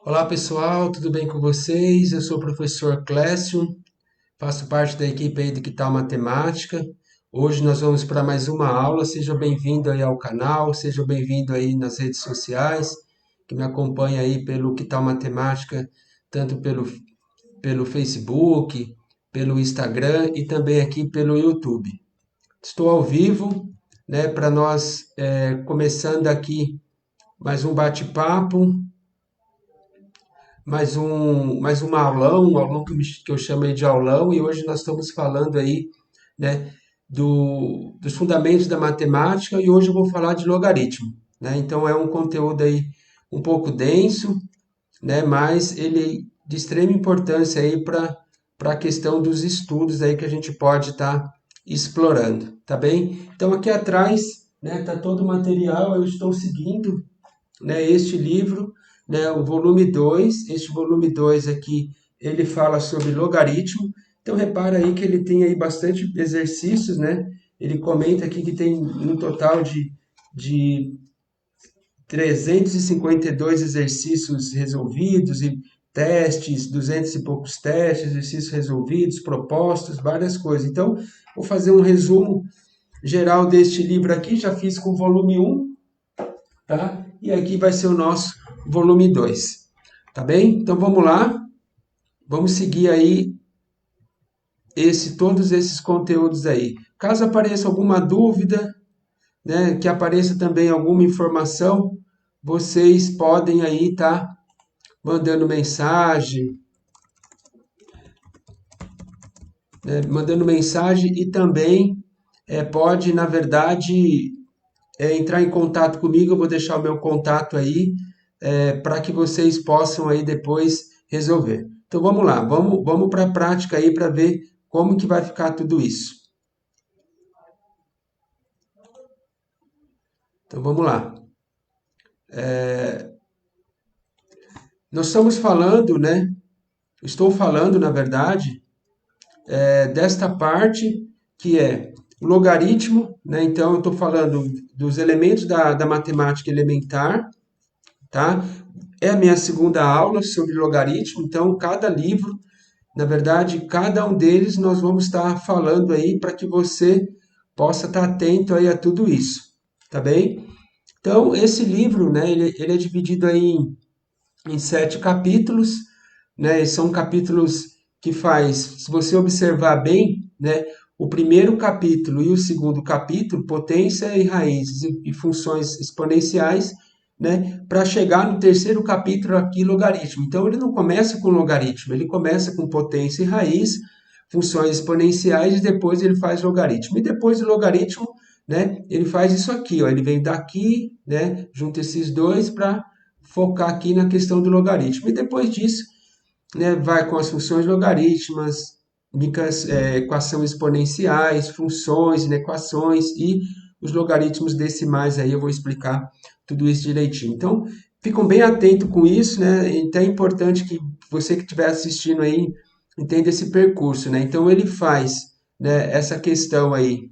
Olá pessoal, tudo bem com vocês? Eu sou o professor Clécio, faço parte da equipe aí do Que Tal Matemática. Hoje nós vamos para mais uma aula. Seja bem-vindo aí ao canal, seja bem-vindo aí nas redes sociais, que me acompanha aí pelo Que Tal Matemática, tanto pelo Facebook, pelo Instagram e também aqui pelo YouTube. Estou ao vivo, né, para nós começando aqui mais um bate-papo, mais um aulão, que eu chamo aí de aulão, e hoje nós estamos falando aí, né, dos fundamentos da matemática, e hoje eu vou falar de logaritmo, né? Então é um conteúdo aí um pouco denso, né, mas ele de extrema importância aí para a questão dos estudos aí que a gente pode estar explorando, tá bem? Então aqui atrás, né, tá todo o material, eu estou seguindo, né, este livro, né, o volume 2. Este volume 2 aqui, ele fala sobre logaritmo. Então, repara aí que ele tem aí bastante exercícios, né? Ele comenta aqui que tem um total de 352 exercícios resolvidos e testes, 200 e poucos testes, exercícios resolvidos, propostos, várias coisas. Então, vou fazer um resumo geral deste livro aqui, já fiz com o volume 1, tá? E aqui vai ser o nosso volume 2, tá bem? Então vamos lá, vamos seguir aí todos esses conteúdos aí. Caso apareça alguma dúvida, né, que apareça também alguma informação, vocês podem aí tá mandando mensagem, mandando mensagem e também pode, na verdade, entrar em contato comigo. Eu vou deixar o meu contato aí para que vocês possam aí depois resolver. Então vamos lá, vamos para a prática aí para ver como que vai ficar tudo isso. Então vamos lá. Nós estamos falando, né? Estou falando, na verdade, desta parte que é o logaritmo, né? Então eu estou falando dos elementos da matemática elementar, tá? É a minha segunda aula sobre logaritmo, então cada livro, na verdade, cada um deles nós vamos estar falando aí para que você possa estar atento aí a tudo isso, tá bem? Então, esse livro, né, ele é dividido aí em 7 capítulos, né? São capítulos que faz, se você observar bem, né, o primeiro capítulo e o segundo capítulo, potência e raízes e funções exponenciais, né, para chegar no terceiro capítulo aqui, logaritmo. Então, ele não começa com logaritmo, ele começa com potência e raiz, funções exponenciais, e depois ele faz logaritmo. E depois do logaritmo, né, ele faz isso aqui, ó, ele vem daqui, né, junta esses dois para focar aqui na questão do logaritmo. E depois disso, né, vai com as funções logarítmicas, equações exponenciais, funções, equações e os logaritmos decimais. Aí eu vou explicar tudo isso direitinho. Então, ficam bem atentos com isso, né? Então é importante que você que estiver assistindo aí entenda esse percurso, né? Então ele faz, né, essa questão aí,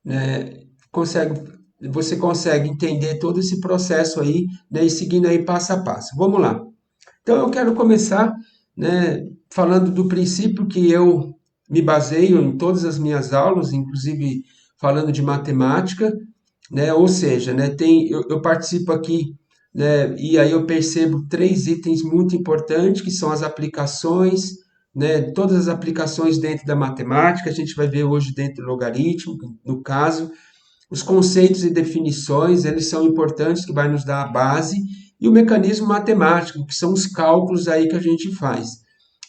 né? Você consegue entender todo esse processo aí, né, e seguindo aí passo a passo. Vamos lá. Então eu quero começar, né, falando do princípio que eu me baseio em todas as minhas aulas, inclusive falando de matemática, né? Ou seja, né, eu participo aqui, né, e aí eu percebo 3 itens muito importantes, que são as aplicações, né, todas as aplicações dentro da matemática, a gente vai ver hoje dentro do logaritmo, no caso, os conceitos e definições, eles são importantes, que vai nos dar a base, e o mecanismo matemático, que são os cálculos aí que a gente faz.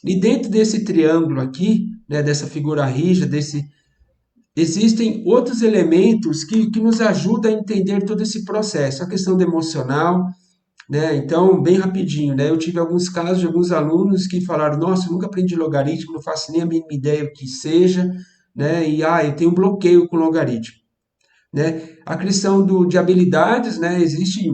E dentro desse triângulo aqui, né, dessa figura rígida, existem outros elementos que nos ajudam a entender todo esse processo, a questão do emocional, né? Então, bem rapidinho, né? Eu tive alguns casos de alguns alunos que falaram: nossa, eu nunca aprendi logaritmo, não faço nem a mínima ideia o que seja, né? E eu tenho um bloqueio com logaritmo, né? A questão de habilidades, né? Existe,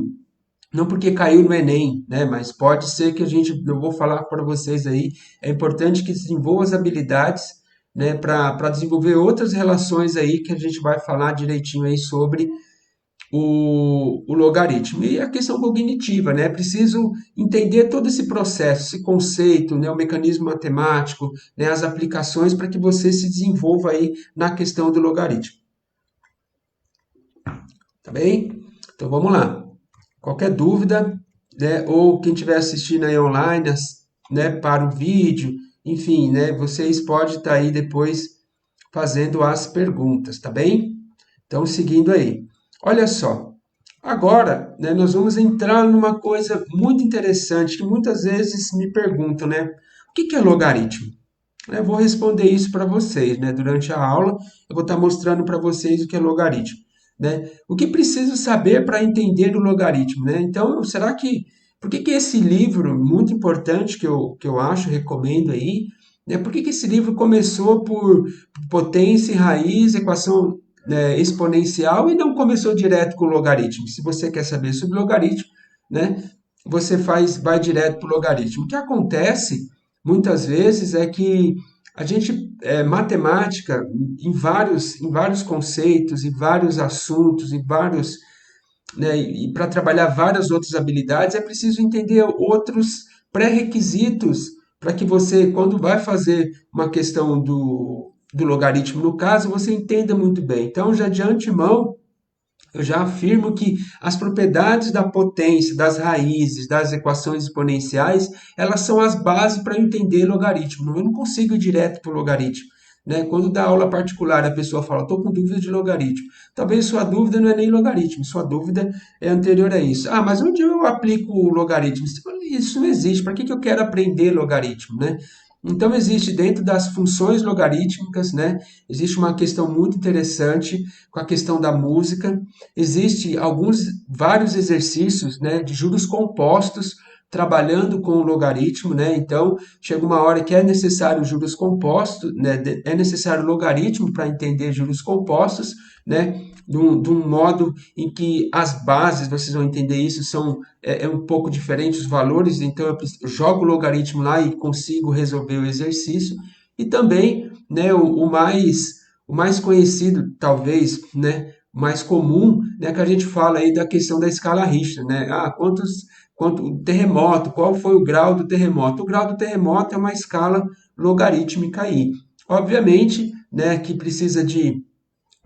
não porque caiu no Enem, né? Mas pode ser que eu vou falar para vocês aí, é importante que desenvolva as habilidades, né? Para desenvolver outras relações aí que a gente vai falar direitinho aí sobre o logaritmo. E a questão cognitiva, né? É preciso entender todo esse processo, esse conceito, né? O mecanismo matemático, né? As aplicações para que você se desenvolva aí na questão do logaritmo. Tá bem? Então vamos lá. Qualquer dúvida, né? Ou quem estiver assistindo aí online, né? Para o vídeo, enfim, né? Vocês podem estar aí depois fazendo as perguntas, tá bem? Então, seguindo aí. Olha só, agora, né, nós vamos entrar numa coisa muito interessante que muitas vezes me perguntam, né? O que é logaritmo? Eu vou responder isso para vocês, né? Durante a aula, eu vou estar mostrando para vocês o que é logaritmo, né? O que preciso saber para entender o logaritmo, né? Então, será que por que esse livro muito importante que eu acho, recomendo aí, né? Por que esse livro começou por potência e raiz, equação, né, exponencial e não começou direto com o logaritmo? Se você quer saber sobre logaritmo, né? Você vai direto para o logaritmo. O que acontece muitas vezes é que a gente, matemática, em vários conceitos, em vários assuntos, em vários, né, e para trabalhar várias outras habilidades, é preciso entender outros pré-requisitos para que você, quando vai fazer uma questão do logaritmo, no caso, você entenda muito bem. Então, já de antemão, eu já afirmo que as propriedades da potência, das raízes, das equações exponenciais, elas são as bases para eu entender logaritmo. Eu não consigo ir direto para o logaritmo. Né? Quando dá aula particular, a pessoa fala, estou com dúvida de logaritmo. Talvez sua dúvida não é nem logaritmo, sua dúvida é anterior a isso. Ah, mas onde eu aplico o logaritmo? Isso não existe. Para que eu quero aprender logaritmo? Né? Então, existe dentro das funções logarítmicas, né? Existe uma questão muito interessante com a questão da música. Existe vários exercícios, né, de juros compostos trabalhando com o logaritmo, né? Então, chega uma hora que é necessário juros compostos, né? É necessário logaritmo para entender juros compostos, né? De um modo em que as bases, vocês vão entender isso, é um pouco diferente os valores, então eu jogo o logaritmo lá e consigo resolver o exercício. E também, né, o mais conhecido, talvez, né, mais comum, né, que a gente fala aí da questão da escala Richter, né? Ah, quanto terremoto, qual foi o grau do terremoto? O grau do terremoto é uma escala logarítmica aí. Obviamente, né, que precisa de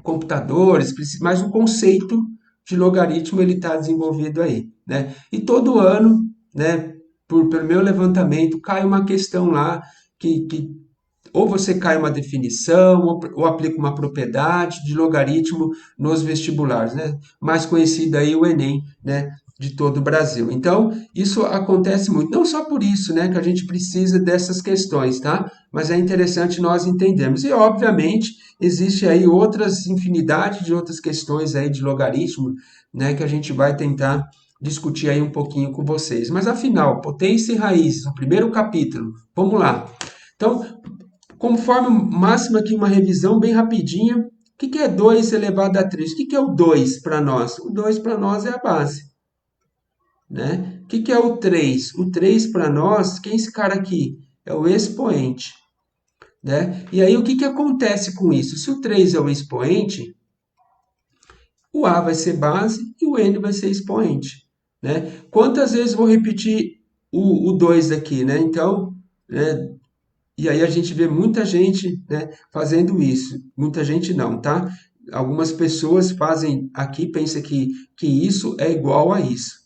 computadores, mas o conceito de logaritmo ele está desenvolvido aí, né? E todo ano, né, pelo meu levantamento, cai uma questão lá que ou você cai uma definição, ou aplica uma propriedade de logaritmo nos vestibulares, né? Mais conhecido aí o Enem, né? De todo o Brasil. Então, isso acontece muito. Não só por isso, né? Que a gente precisa dessas questões, tá? Mas é interessante nós entendermos. E, obviamente, existe aí outras infinidade de outras questões aí de logaritmo, né? Que a gente vai tentar discutir aí um pouquinho com vocês. Mas, afinal, potência e raízes, o primeiro capítulo. Vamos lá. Então, como forma máxima aqui, uma revisão bem rapidinha. O que é 2 elevado a 3? O que é o 2 para nós? O 2 para nós é a base. Né? O que é o 3? O 3 para nós, quem é esse cara aqui? É o expoente. Né? E aí, o que acontece com isso? Se o 3 é o expoente, o A vai ser base e o N vai ser expoente. Né? Quantas vezes vou repetir o 2 aqui? Né? Então, né, e aí a gente vê muita gente, né, fazendo isso. Muita gente não, tá? Algumas pessoas fazem aqui, pensam que isso é igual a isso,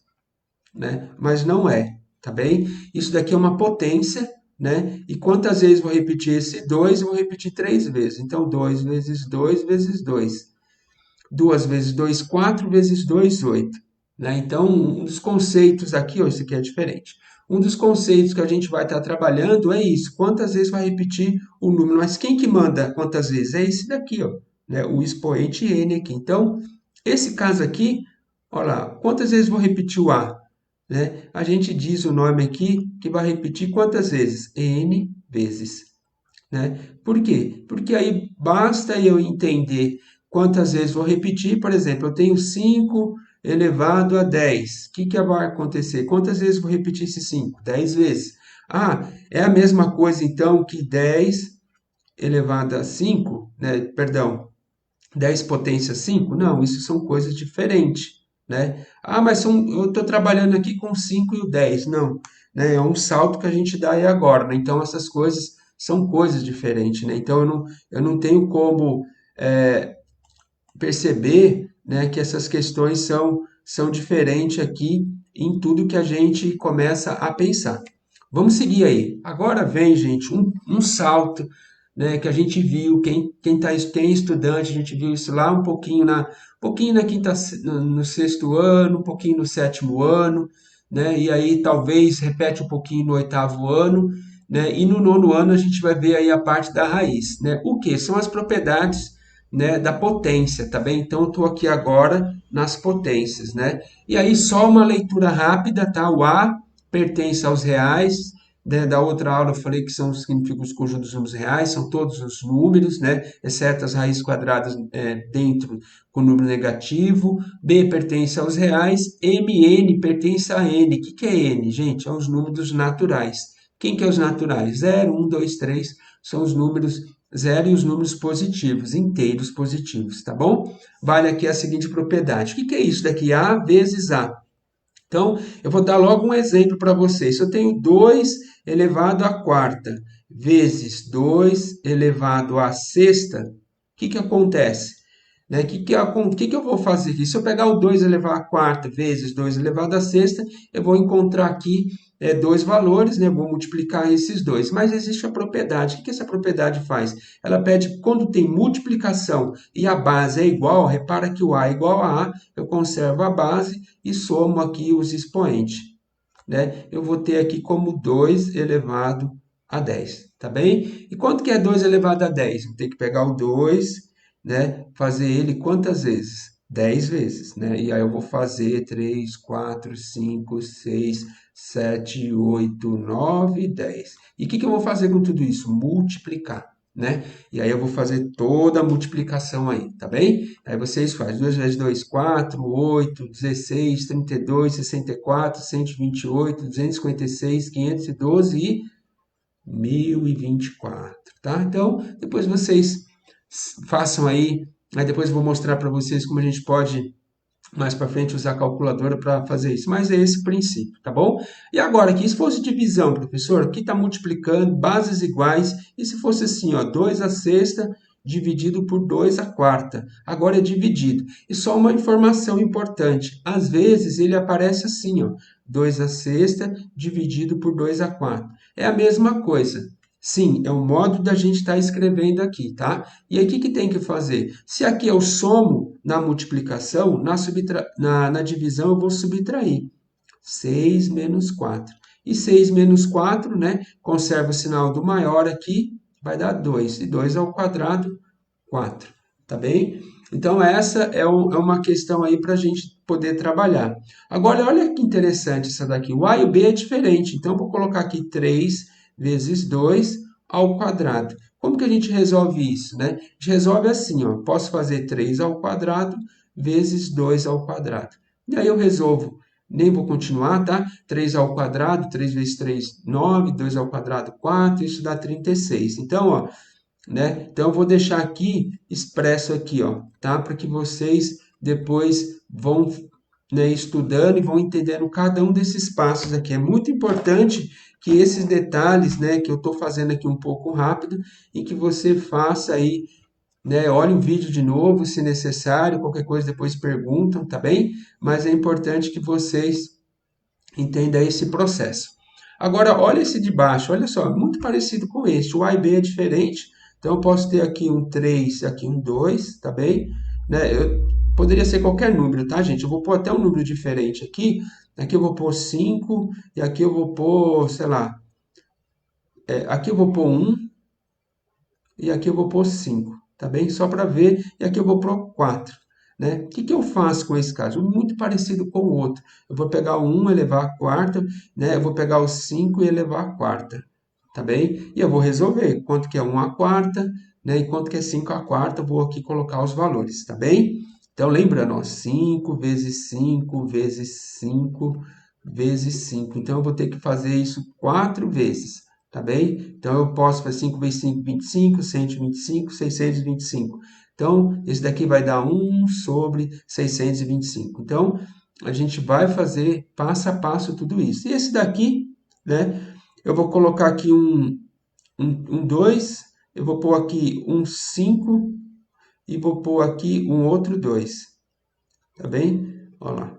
né? Mas não é, tá bem? Isso daqui é uma potência, né? E quantas vezes vou repetir esse 2? Eu vou repetir 3 vezes. Então, 2 vezes 2 vezes 2. 2 vezes 2, 4 vezes 2, 8. Né? Então, um dos conceitos aqui, ó, isso aqui é diferente. Um dos conceitos que a gente vai estar trabalhando é isso. Quantas vezes vai repetir o número? Mas quem que manda quantas vezes? É esse daqui, ó, né? O expoente n aqui. Então, esse caso aqui, olha lá, quantas vezes vou repetir o A? Né? A gente diz o nome aqui que vai repetir quantas vezes? N vezes. Né? Por quê? Porque aí basta eu entender quantas vezes vou repetir. Por exemplo, eu tenho 5 elevado a 10. O que vai acontecer? Quantas vezes vou repetir esse 5? 10 vezes. Ah, é a mesma coisa então que 10 elevado a 5, né? Perdão, 10 potência 5? Não, isso são coisas diferentes, né? Ah, mas eu estou trabalhando aqui com o 5 e o 10. Não, né? É um salto que a gente dá aí agora, né? Então, essas coisas são coisas diferentes, né? Então, eu não tenho como perceber, né, que essas questões são diferentes aqui em tudo que a gente começa a pensar. Vamos seguir aí. Agora vem, gente, um salto, né, que a gente viu, quem é estudante, a gente viu isso lá um pouquinho na no sexto ano, um pouquinho no sétimo ano, né, e aí talvez repete um pouquinho no oitavo ano, né, e no nono ano a gente vai ver aí a parte da raiz, né, o que? São as propriedades, né, da potência, tá bem? Então, eu estou aqui agora nas potências, né? E aí, só uma leitura rápida, tá? O A pertence aos reais, né? Da outra aula eu falei que são os significados conjuntos dos números reais, são todos os números, né? Exceto as raízes quadradas dentro com número negativo. B pertence aos reais, MN pertence a N. O que é N, gente? É os números naturais. Quem que é os naturais? 0, 1, 2, 3 são os números zero e os números positivos, inteiros positivos, tá bom? Vale aqui a seguinte propriedade. O que é isso daqui? A vezes A. Então, eu vou dar logo um exemplo para vocês. Se eu tenho 2 elevado à quarta vezes 2 elevado à sexta, o que acontece? Né? Que eu vou fazer aqui? Se eu pegar o 2 elevado à quarta vezes 2 elevado à sexta, eu vou encontrar aqui dois valores, né? Vou multiplicar esses dois. Mas existe a propriedade. O que essa propriedade faz? Ela pede, quando tem multiplicação e a base é igual, repara que o A é igual a A, eu conservo a base e somo aqui os expoentes, né? Eu vou ter aqui como 2 elevado a 10, tá bem? E quanto que é 2 elevado a 10? Vou ter que pegar o 2, né? Fazer ele quantas vezes? 10 vezes, né? E aí eu vou fazer 3, 4, 5, 6, 7, 8, 9, 10. E o que eu vou fazer com tudo isso? Multiplicar, né? E aí eu vou fazer toda a multiplicação aí, tá bem? Aí vocês fazem 2 vezes 2, 4, 8, 16, 32, 64, 128, 256, 512 e 1024, tá? Então, depois vocês façam aí depois eu vou mostrar para vocês como a gente pode mais para frente usar a calculadora para fazer isso, mas é esse o princípio, tá bom? E agora aqui, se fosse divisão, professor, aqui está multiplicando bases iguais, e se fosse assim, ó, 2 à sexta dividido por 2 à quarta, agora é dividido. E só uma informação importante, às vezes ele aparece assim, ó, 2 à sexta dividido por 2 à quarta. É a mesma coisa. Sim, é o modo da gente estar escrevendo aqui, tá? E aí, o que tem que fazer? Se aqui eu somo na multiplicação, na divisão eu vou subtrair. 6 menos 4. E 6 menos 4, né? Conserva o sinal do maior aqui, vai dar 2. E 2 ao quadrado, 4. Tá bem? Então, essa é uma questão aí para a gente poder trabalhar. Agora, olha que interessante essa daqui. O A e o B é diferente. Então, eu vou colocar aqui 3 vezes 2 ao quadrado. Como que a gente resolve isso, né? A gente resolve assim, ó. Posso fazer 3 ao quadrado vezes 2 ao quadrado. E aí eu resolvo. Nem vou continuar, tá? 3 ao quadrado, 3 vezes 3, 9, 2 ao quadrado, 4, isso dá 36. Então, ó, né? Então, eu vou deixar aqui expresso aqui, ó, tá? Para que vocês depois vão, né, estudando e vão entendendo cada um desses passos aqui. É muito importante que esses detalhes, né, que eu estou fazendo aqui um pouco rápido, e que você faça aí, né, olhe o vídeo de novo, se necessário, qualquer coisa depois perguntam, tá bem? Mas é importante que vocês entendam esse processo. Agora, olha esse de baixo, olha só, muito parecido com este. O A e B é diferente. Então, eu posso ter aqui um 3, aqui um 2, tá bem? Né? Poderia ser qualquer número, tá, gente? Eu vou pôr até um número diferente aqui. Aqui eu vou pôr 5, e aqui eu vou pôr, sei lá, aqui eu vou pôr 1, e aqui eu vou pôr 5, tá bem? Só para ver, e aqui eu vou pôr 4. Né? O que eu faço com esse caso? Muito parecido com o outro. Eu vou pegar o 1 elevar à quarta, né? Eu vou pegar o 5 e elevar à quarta, tá bem? E eu vou resolver quanto que é 1 à quarta, né? E quanto que é 5 à quarta, eu vou aqui colocar os valores, tá bem? Então, lembrando, ó, 5 vezes 5 vezes 5 vezes 5. Então, eu vou ter que fazer isso 4 vezes, tá bem? Então, eu posso fazer 5 vezes 5, 25, 125, 625. Então, esse daqui vai dar 1 sobre 625. Então, a gente vai fazer passo a passo tudo isso. E esse daqui, né? Eu vou colocar aqui um 2, eu vou pôr aqui um 5 e vou pôr aqui um outro 2. Tá bem? Olha lá.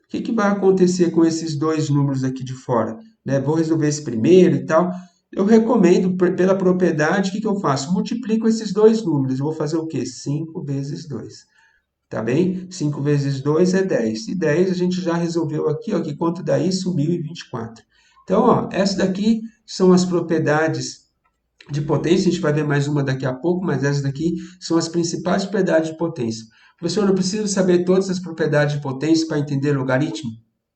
O que vai acontecer com esses dois números aqui de fora? Né? Vou resolver esse primeiro e tal. Eu recomendo, pela propriedade, o que eu faço? Multiplico esses dois números. Eu vou fazer o quê? 5 vezes 2. Tá bem? 5 vezes 2 é 10. E 10 a gente já resolveu aqui, ó, que quanto dá isso? 1024. Então, ó, essas daqui são as propriedades de potência. A gente vai ver mais uma daqui a pouco, mas essas daqui são as principais propriedades de potência. Professor, eu preciso saber todas as propriedades de potência para entender logaritmo?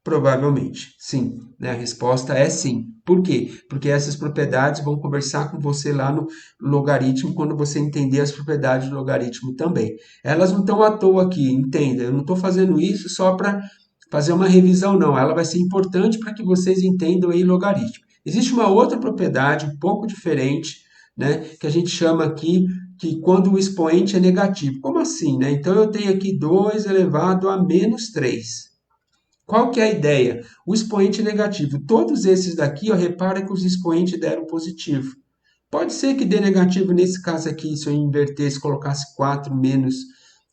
Provavelmente, sim. Né? A resposta é sim. Por quê? Porque essas propriedades vão conversar com você lá no logaritmo quando você entender as propriedades do logaritmo também. Elas não estão à toa aqui, entenda. Eu não estou fazendo isso só para fazer uma revisão, não. Ela vai ser importante para que vocês entendam aí logaritmo. Existe uma outra propriedade um pouco diferente, né, que a gente chama aqui que quando o expoente é negativo. Como assim, né? Então eu tenho aqui 2 elevado a menos 3. Qual que é a ideia? O expoente negativo. Todos esses daqui, ó, repara que os expoentes deram positivo. Pode ser que dê negativo nesse caso aqui, se eu invertesse, colocasse 4 menos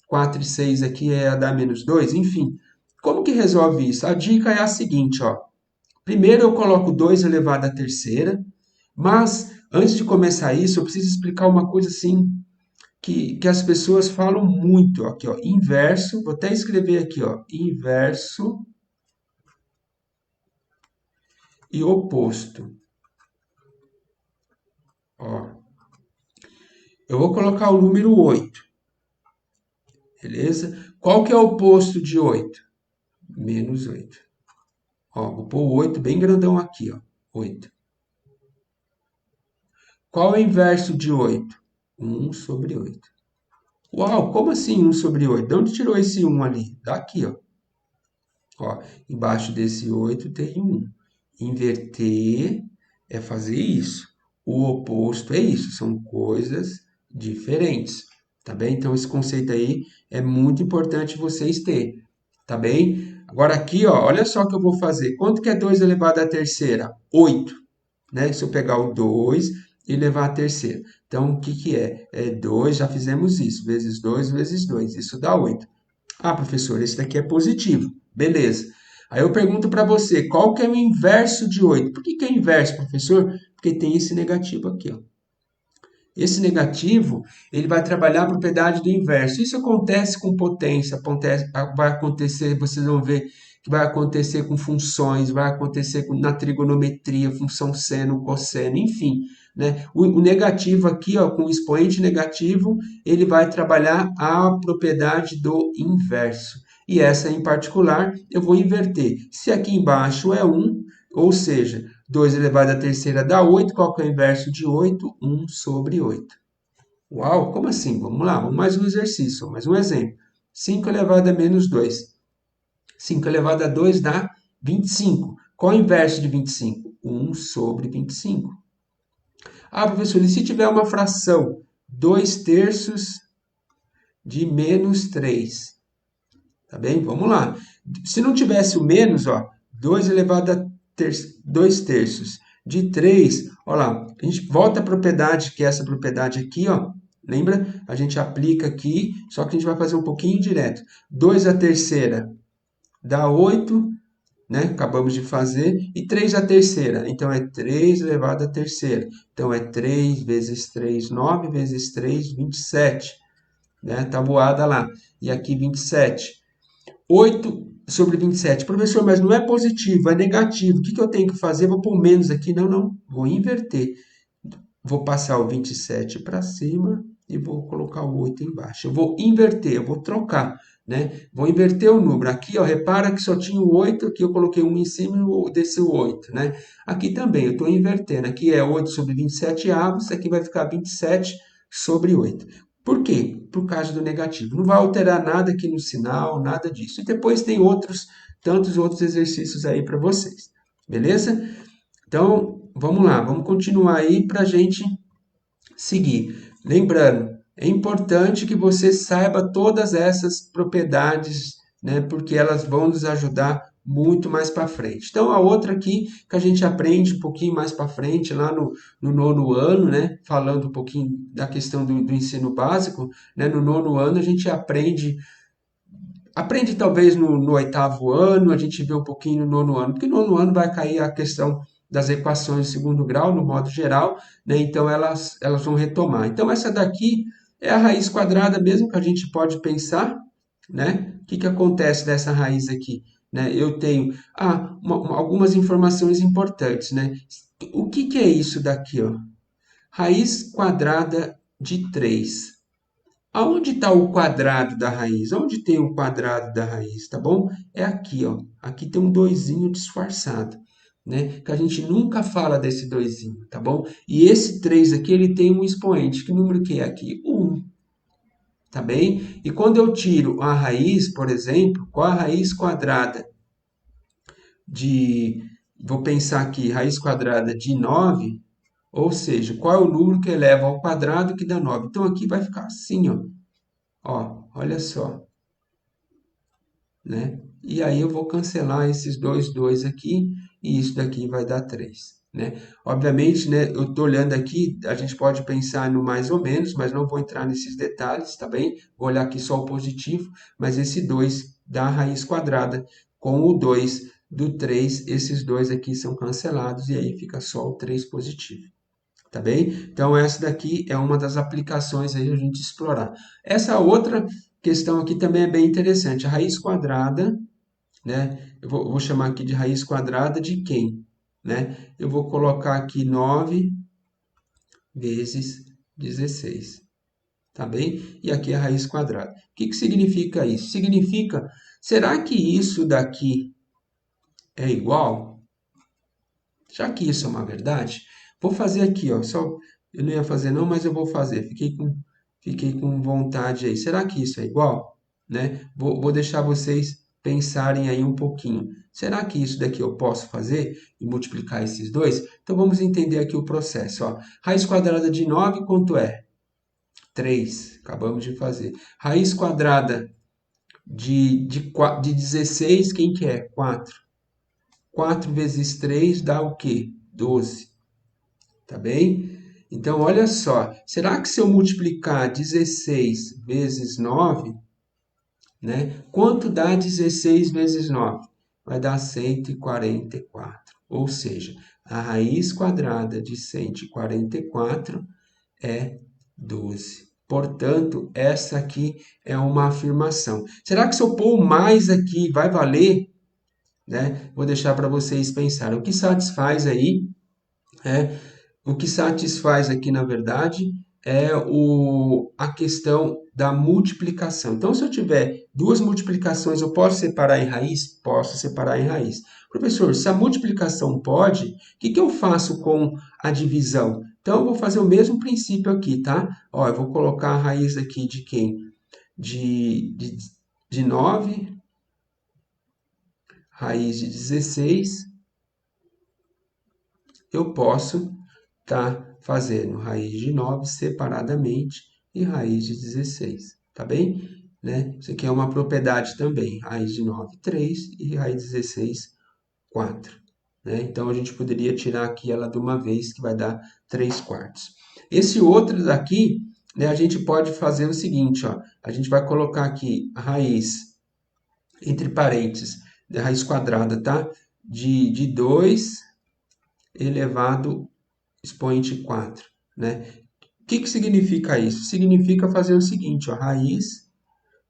4 e 6 aqui, é a dar menos 2, enfim. Como que resolve isso? A dica é a seguinte, ó. Primeiro eu coloco 2 elevado à terceira, mas antes de começar isso, eu preciso explicar uma coisa assim que as pessoas falam muito. Aqui, ó, inverso, vou até escrever aqui, ó, inverso e oposto. Ó, eu vou colocar o número 8, beleza? Qual que é o oposto de 8? Menos 8. Ó, vou pôr o 8 bem grandão aqui, ó, 8. Qual é o inverso de 8? 1 sobre 8. Uau, como assim 1 sobre 8? De onde tirou esse 1 ali? Daqui, ó. Ó, embaixo desse 8 tem 1. Inverter é fazer isso. O oposto é isso. São coisas diferentes. Tá bem? Então, esse conceito aí é muito importante vocês terem. Tá bem? Agora aqui, ó, olha só o que eu vou fazer. Quanto que é 2 elevado à terceira? 8. Né? Se eu pegar o 2 e levar a terceira. Então, o que que é? É 2, já fizemos isso. Vezes 2, vezes 2. Isso dá 8. Ah, professor, esse daqui é positivo. Beleza. Aí eu pergunto para você, qual que é o inverso de 8? Por que é inverso, professor? Porque tem esse negativo aqui, ó. Esse negativo, ele vai trabalhar a propriedade do inverso. Isso acontece com potência, vai acontecer, vocês vão ver que vai acontecer com funções, vai acontecer na trigonometria, função seno, cosseno, enfim. Né? O negativo aqui, ó, com o expoente negativo, ele vai trabalhar a propriedade do inverso. E essa em particular, eu vou inverter. Se aqui embaixo é 1, ou seja, 2 elevado à terceira dá 8. Qual que é o inverso de 8? 1 sobre 8. Uau, como assim? Vamos lá, vamos mais um exercício, mais um exemplo. 5 elevado a menos 2. 5 elevado a 2 dá 25. Qual é o inverso de 25? 1 sobre 25. Ah, professor, e se tiver uma fração? 2 terços de menos 3. Tá bem? Vamos lá. Se não tivesse o menos, ó, 2 elevado a 2 terços de 3, olha lá, a gente volta à propriedade, que é essa propriedade aqui, ó. Lembra? A gente aplica aqui, só que a gente vai fazer um pouquinho direto. 2 à terceira dá 8, né? Acabamos de fazer. E 3 à terceira, então é 3 elevado à terceira. Então é 3 vezes 3, 9 vezes 3, 27. Né? Tabuada lá. E aqui 27. 8 sobre 27. Professor, mas não é positivo, é negativo. O que eu tenho que fazer? Vou pôr menos aqui. Não, não. Vou inverter. Vou passar o 27 para cima e vou colocar o 8 embaixo. Eu vou inverter, eu vou trocar. Né? Vou inverter o número. Aqui, ó, repara que só tinha o 8, aqui eu coloquei 1 em cima e desceu o 8. Né? Aqui também, eu estou invertendo. Aqui é 8 sobre 27 avos, aqui vai ficar 27 sobre 8. Por quê? Por causa do negativo. Não vai alterar nada aqui no sinal, nada disso. E depois tem tantos outros exercícios aí para vocês. Beleza? Então, vamos lá. Vamos continuar aí para a gente seguir. Lembrando, É importante que você saiba todas essas propriedades, né, porque elas vão nos ajudar muito mais para frente. Então, a outra aqui que a gente aprende um pouquinho mais para frente, lá no nono ano, né, falando um pouquinho da questão do ensino básico, né, no nono ano a gente aprende talvez no oitavo ano, a gente vê um pouquinho no nono ano, porque no nono ano vai cair a questão das equações de segundo grau, no modo geral, né? Então elas vão retomar. Então essa daqui é a raiz quadrada mesmo que a gente pode pensar, né? O que acontece dessa raiz aqui? Né? Eu tenho algumas informações importantes, né? O que é isso daqui, ó? Raiz quadrada de 3. Aonde está o quadrado da raiz? Onde tem o quadrado da raiz, tá bom? É aqui, ó. Aqui tem um doisinho disfarçado, né? Que a gente nunca fala desse doisinho, tá bom? E esse 3 aqui, ele tem um expoente. Que número que é aqui? 1, tá bem? E quando eu tiro a raiz, por exemplo, qual a raiz quadrada de... Vou pensar aqui, raiz quadrada de 9, ou seja, qual é o número que eleva ao quadrado que dá 9? Então, aqui vai ficar assim, ó. Ó, olha só, né? E aí eu vou cancelar esses dois aqui e isso daqui vai dar 3, né? Obviamente, né, eu estou olhando aqui, a gente pode pensar no mais ou menos, mas não vou entrar nesses detalhes, tá bem? Vou olhar aqui só o positivo, mas esse 2 dá a raiz quadrada com o 2 do 3, esses dois aqui são cancelados e aí fica só o 3 positivo. Tá bem? Então, essa daqui é uma das aplicações aí a gente explorar. Essa outra questão aqui também é bem interessante. A raiz quadrada, né? Eu vou chamar aqui de raiz quadrada de quem? Né? Eu vou colocar aqui 9 vezes 16. Tá bem? E aqui é a raiz quadrada. O que significa isso? Significa, será que isso daqui é igual? Já que isso é uma verdade, vou fazer aqui, ó, só eu não ia fazer não, mas eu vou fazer. Fiquei com vontade aí. Será que isso é igual? Né? Vou deixar vocês pensarem aí um pouquinho. Será que isso daqui eu posso fazer e multiplicar esses dois? Então vamos entender aqui o processo, ó. Raiz quadrada de 9, quanto é? 3. Acabamos de fazer. Raiz quadrada de 16, quem que é? 4. 4 vezes 3 dá o quê? 12. Tá bem? Então, olha só. Será que se eu multiplicar 16 vezes 9, né? Quanto dá 16 vezes 9? Vai dar 144. Ou seja, a raiz quadrada de 144 é 12. Portanto, essa aqui é uma afirmação. Será que se eu pôr mais aqui vai valer? Né? Vou deixar para vocês pensarem. O que satisfaz aí é o que satisfaz aqui, na verdade, é a questão da multiplicação. Então, se eu tiver duas multiplicações, eu posso separar em raiz? Posso separar em raiz. Professor, se a multiplicação pode, o que eu faço com a divisão? Então, eu vou fazer o mesmo princípio aqui, tá? Ó, eu vou colocar a raiz aqui de quem? De 9, raiz de 16. Eu posso estar fazendo raiz de 9 separadamente e raiz de 16, tá bem? Né? Isso aqui é uma propriedade também, raiz de 9, 3 e raiz de 16, 4. Né? Então, a gente poderia tirar aqui ela de uma vez, que vai dar 3 quartos. Esse outro daqui, né, a gente pode fazer o seguinte, ó, a gente vai colocar aqui a raiz, entre parênteses, da raiz quadrada, tá? De 2 elevado expoente 4, né? O que significa isso? Significa fazer o seguinte, ó, raiz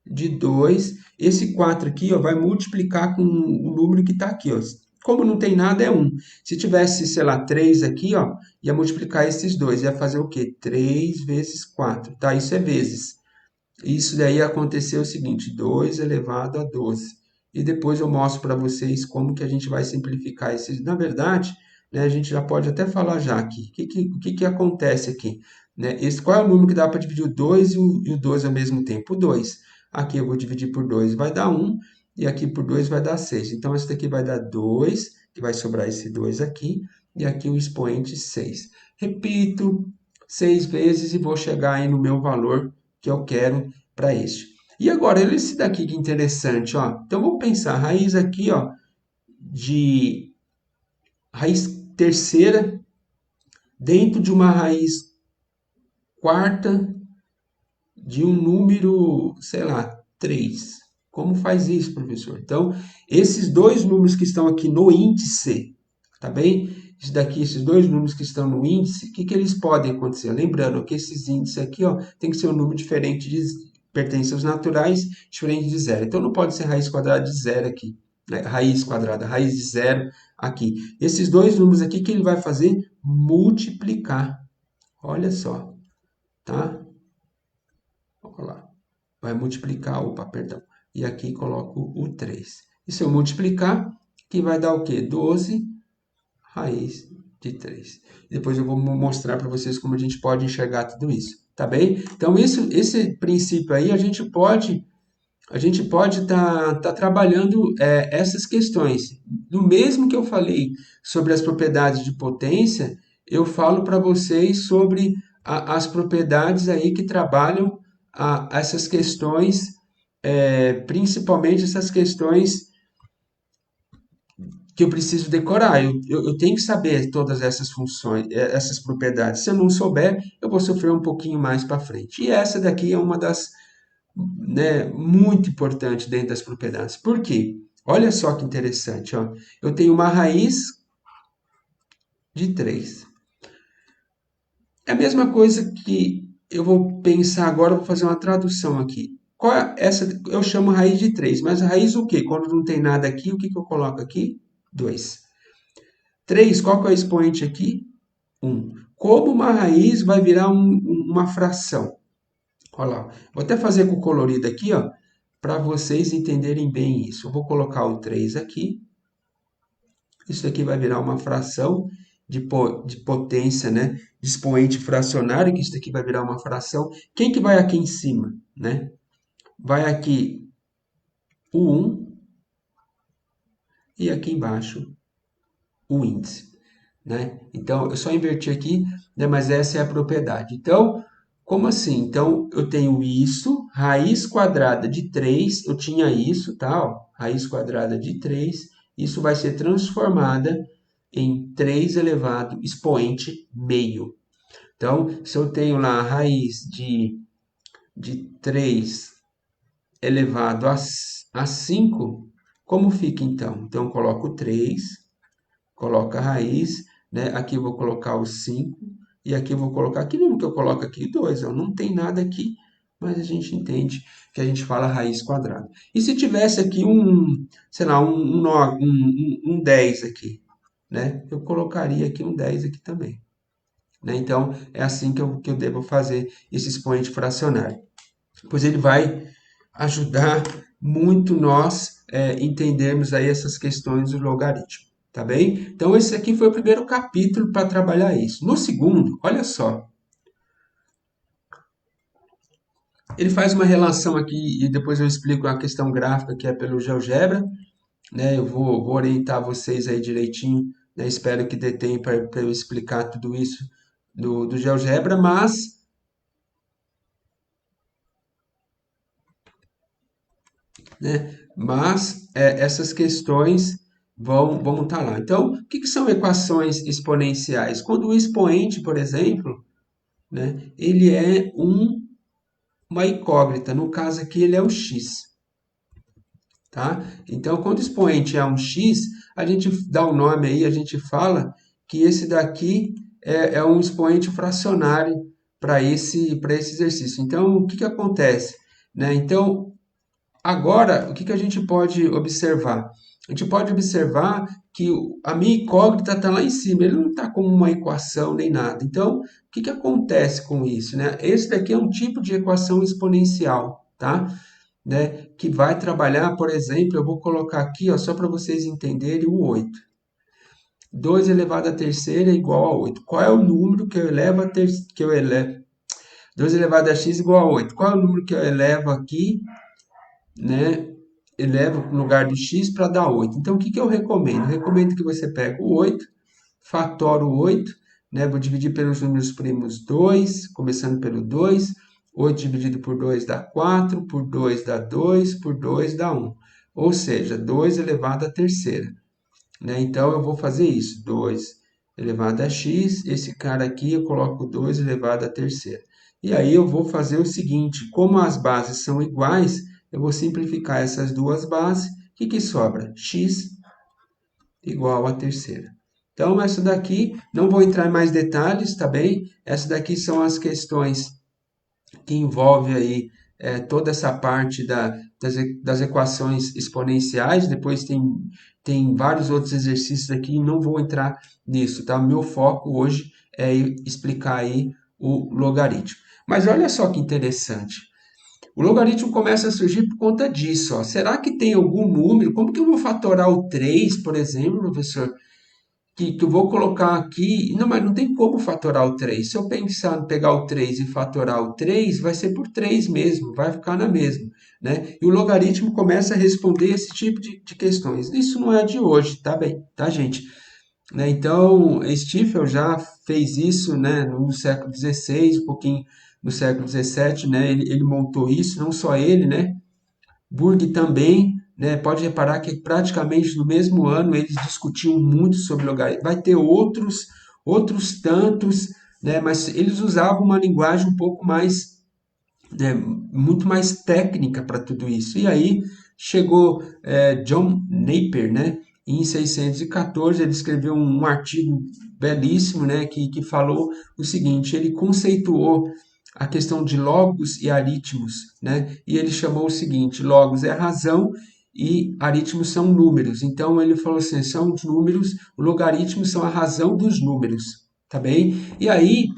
de 2, esse 4 aqui, ó, vai multiplicar com o número que está aqui, ó. Como não tem nada, é 1. Se tivesse, sei lá, 3 aqui, ó, ia multiplicar esses dois, ia fazer o quê? 3 vezes 4, tá? Isso é vezes. Isso daí aconteceu o seguinte, 2 elevado a 12. E depois eu mostro para vocês como que a gente vai simplificar esses. Na verdade, né, a gente já pode até falar já aqui. O que acontece aqui? Né? Qual é o número que dá para dividir o 2 e o 12 ao mesmo tempo? O 2. Aqui eu vou dividir por 2, vai dar 1. E aqui por 2 vai dar 6. Então, esse daqui vai dar 2, que vai sobrar esse 2 aqui. E aqui o expoente 6. Repito 6 vezes e vou chegar aí no meu valor que eu quero para este. E agora, olha esse daqui que interessante, ó. Então, vamos pensar, raiz aqui, ó, de raiz terceira dentro de uma raiz quarta de um número, sei lá, 3. Como faz isso, professor? Então, esses dois números que estão aqui no índice, tá bem? Isso daqui, esses dois números que estão no índice, o que eles podem acontecer? Lembrando que esses índices aqui, ó, tem que ser um número diferente de pertence aos naturais, diferente de zero. Então, não pode ser raiz quadrada de zero aqui, né? Raiz quadrada, raiz de zero aqui. Esses dois números aqui, que ele vai fazer? Multiplicar. Olha só, tá? Olha lá. Vai multiplicar, opa, perdão. E aqui coloco o 3. E se eu multiplicar, que vai dar o quê? 12 raiz de 3. Depois eu vou mostrar para vocês como a gente pode enxergar tudo isso, tá bem? Então, esse princípio aí, a gente pode tá trabalhando essas questões. No mesmo que eu falei sobre as propriedades de potência, eu falo para vocês sobre as propriedades aí que trabalham essas questões, principalmente essas questões que eu preciso decorar. Eu tenho que saber todas essas funções, essas propriedades. Se eu não souber, eu vou sofrer um pouquinho mais para frente. E essa daqui é uma das, né, muito importante dentro das propriedades. Por quê? Olha só que interessante, ó. Eu tenho uma raiz de 3. É a mesma coisa que eu vou pensar agora, eu vou fazer uma tradução aqui. Qual é essa? Eu chamo raiz de 3, mas a raiz o quê? Quando não tem nada aqui, o que que eu coloco aqui? 2. 3, qual que é o expoente aqui? 1. Como uma raiz vai virar uma fração? Olha lá. Vou até fazer com colorido aqui, ó, para vocês entenderem bem isso. Eu vou colocar o 3 aqui. Isso aqui vai virar uma fração de potência, né? De expoente fracionário, que isso aqui vai virar uma fração. Quem que vai aqui em cima, né? Vai aqui o 1 e aqui embaixo o índice, né? Então, eu só inverti aqui, né? Mas essa é a propriedade. Então, como assim? Então, eu tenho isso, raiz quadrada de 3, eu tinha isso, tá? Ó, raiz quadrada de 3, isso vai ser transformada em 3 elevado expoente meio. Então, se eu tenho lá a raiz de 3 elevado a 5, como fica então? Então, eu coloco 3, coloco a raiz, né? Aqui eu vou colocar o 5, e aqui eu vou colocar, aqui mesmo que eu coloco aqui, 2, ó, não tem nada aqui, mas a gente entende que a gente fala raiz quadrada. E se tivesse aqui sei lá, um 10 aqui, né? Eu colocaria aqui um 10 aqui também, né? Então, é assim que eu devo fazer esse expoente fracionário. Pois ele vai ajudar muito nós entendermos aí essas questões do logaritmo, tá bem? Então, esse aqui foi o primeiro capítulo para trabalhar isso. No segundo, olha só, ele faz uma relação aqui, e depois eu explico a questão gráfica que é pelo GeoGebra, né? Eu vou orientar vocês aí direitinho, né? Espero que dê tempo para eu explicar tudo isso do GeoGebra, essas questões vão estar lá. Então, o que são equações exponenciais? Quando o expoente, por exemplo, né, ele é uma incógnita, no caso aqui ele é o x, tá? Então, quando o expoente é um x, a gente dá o nome aí, a gente fala que esse daqui é um expoente fracionário para esse exercício. Então, o que acontece? Né? Então, agora, o que a gente pode observar? A gente pode observar que a minha incógnita está lá em cima, ele não está como uma equação nem nada. Então, o que acontece com isso? Né? Esse daqui é um tipo de equação exponencial, tá? Né? Que vai trabalhar, por exemplo, eu vou colocar aqui, ó, só para vocês entenderem, o 8. 2 elevado à terceira é igual a 8. Qual é o número que eu elevo a que eu elevo? 2 elevado a x igual a 8. Qual é o número que eu elevo aqui, né? Elevo no lugar do x para dar 8. Então, o que eu recomendo? Eu recomendo que você pegue o 8, fatora o 8, né? Vou dividir pelos números primos 2, começando pelo 2. 8 dividido por 2 dá 4, por 2 dá 2, por 2 dá 1. Ou seja, 2 elevado à terceira. Né? Então, eu vou fazer isso. 2 elevado a x. Esse cara aqui eu coloco 2 elevado à terceira. E aí eu vou fazer o seguinte. Como as bases são iguais, eu vou simplificar essas duas bases. O que sobra? X igual à terceira. Então, essa daqui, não vou entrar em mais detalhes, tá bem? Essa daqui são as questões que envolve aí toda essa parte das equações exponenciais. Depois tem vários outros exercícios aqui, não vou entrar nisso, tá? Meu foco hoje é explicar aí o logaritmo. Mas olha só que interessante. O logaritmo começa a surgir por conta disso. Ó. Será que tem algum número? Como que eu vou fatorar o 3, por exemplo, professor? Que eu vou colocar aqui. Não, mas não tem como fatorar o 3. Se eu pensar em pegar o 3 e fatorar o 3, vai ser por 3 mesmo, vai ficar na mesma. Né? E o logaritmo começa a responder esse tipo de questões. Isso não é de hoje, tá bem, tá, gente? Né? Então, Stifel já fez isso, né, no século XVI, um pouquinho no século XVII, né, ele montou isso, não só ele, né, Burg também, né, pode reparar que praticamente no mesmo ano eles discutiam muito sobre logaritmo. Vai ter outros tantos, né, mas eles usavam uma linguagem um pouco mais, né, muito mais técnica para tudo isso. E aí chegou John Napier, né, em 614 ele escreveu um artigo belíssimo, né, que falou o seguinte, ele conceituou a questão de logos e aritmos, né, e ele chamou o seguinte, logos é razão e aritmos são números. Então ele falou assim, são os números, o logaritmo são a razão dos números, tá bem? E aí,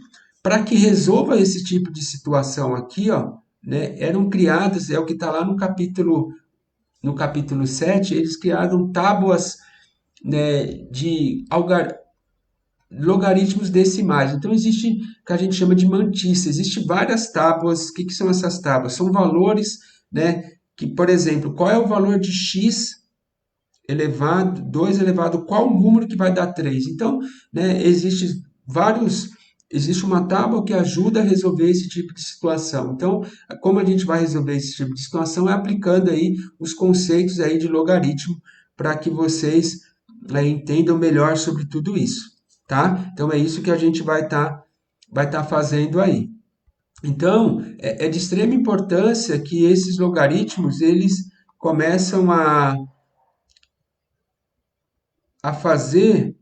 para que resolva esse tipo de situação aqui, ó, né, eram criadas, é o que está lá no capítulo 7, eles criaram tábuas, né, de logaritmos decimais. Então, existe o que a gente chama de mantissa. Existem várias tábuas. O que são essas tábuas? São valores, né, que, por exemplo, qual é o valor de x elevado, 2 elevado, qual número que vai dar 3? Então, né, existe uma tábua que ajuda a resolver esse tipo de situação. Então, como a gente vai resolver esse tipo de situação é aplicando aí os conceitos aí de logaritmo para que vocês entendam melhor sobre tudo isso, tá? Então, é isso que a gente vai tá fazendo aí. Então, é de extrema importância que esses logaritmos, eles começam a fazer.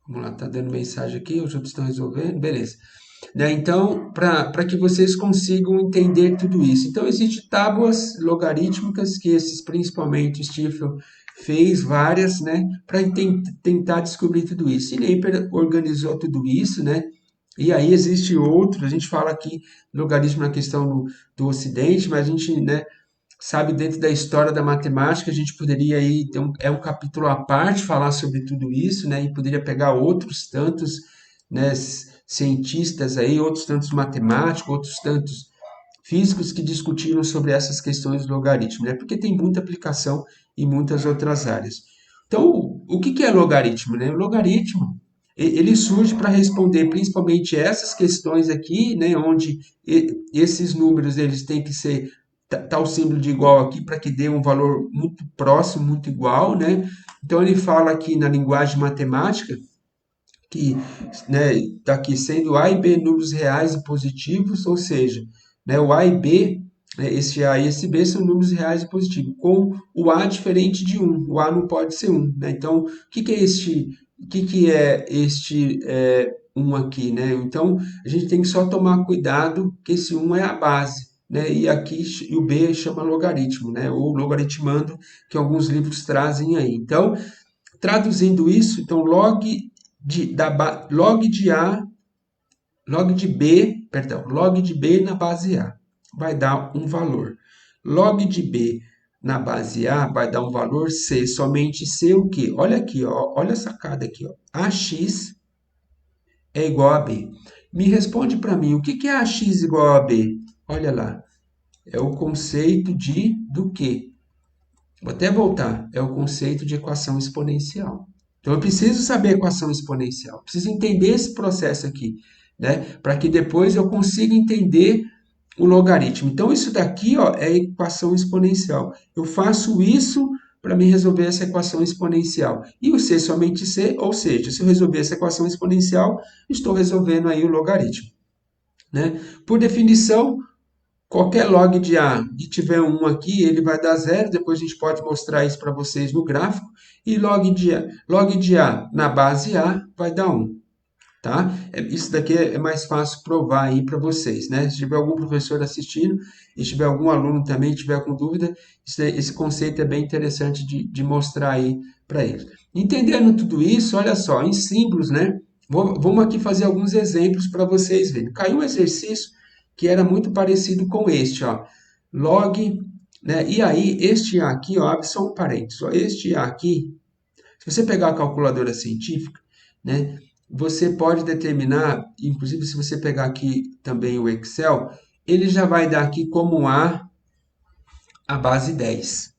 Vamos lá, tá dando mensagem aqui, os outros estão resolvendo, beleza. Né? Então, para que vocês consigam entender tudo isso. Então, existem tábuas logarítmicas que esses, principalmente Stifel, fez várias, né, para tentar descobrir tudo isso. E Napier organizou tudo isso, né? E aí existe outro, a gente fala aqui logaritmo na questão do Ocidente, mas a gente, né, sabe, dentro da história da matemática, a gente poderia aí ter um capítulo à parte falar sobre tudo isso, né? E poderia pegar outros tantos, né, cientistas aí, outros tantos matemáticos, outros tantos físicos que discutiram sobre essas questões do logaritmo, né? Porque tem muita aplicação em muitas outras áreas. Então, o que é logaritmo, né? O logaritmo, ele surge para responder principalmente essas questões aqui, né, onde esses números eles têm que ser tal símbolo de igual aqui para que dê um valor muito próximo, muito igual, né? Então ele fala aqui na linguagem matemática que, né, está aqui sendo A e B números reais e positivos, ou seja, né, o A e B, né, esse A e esse B são números reais e positivos, com o A diferente de 1, o A não pode ser 1, né? Então, o que é este 1 aqui, né? Então, a gente tem que só tomar cuidado que esse 1 é a base, né? E aqui e o B chama logaritmo, né? Ou logaritmando, que alguns livros trazem aí. Então, traduzindo isso, então log de B na base A vai dar um valor. Log de B na base A vai dar um valor C, somente C o quê? Olha aqui, ó, olha a sacada aqui, ó. AX é igual a B. Me responde para mim, o que é AX igual a B? Olha lá, é o conceito do quê? Vou até voltar, é o conceito de equação exponencial. Então, eu preciso saber a equação exponencial, preciso entender esse processo aqui, né? Para que depois eu consiga entender o logaritmo. Então, isso daqui, ó, é a equação exponencial. Eu faço isso para me resolver essa equação exponencial. E o c somente c, ou seja, se eu resolver essa equação exponencial, estou resolvendo aí o logaritmo, né? Por definição, qualquer log de A que tiver 1 aqui, ele vai dar zero. Depois a gente pode mostrar isso para vocês no gráfico. E log de A na base A vai dar 1. Tá? Isso daqui é mais fácil provar aí para vocês, né? Se tiver algum professor assistindo e tiver algum aluno também tiver com dúvida, esse conceito é bem interessante de mostrar aí para eles. Entendendo tudo isso, olha só, em símbolos, né? Vamos aqui fazer alguns exemplos para vocês verem. Caiu um exercício que era muito parecido com este, ó. Log, né? E aí, este A aqui, ó, abre só um parênteses, ó, este A aqui, se você pegar a calculadora científica, né? Você pode determinar, inclusive se você pegar aqui também o Excel, ele já vai dar aqui como a base 10,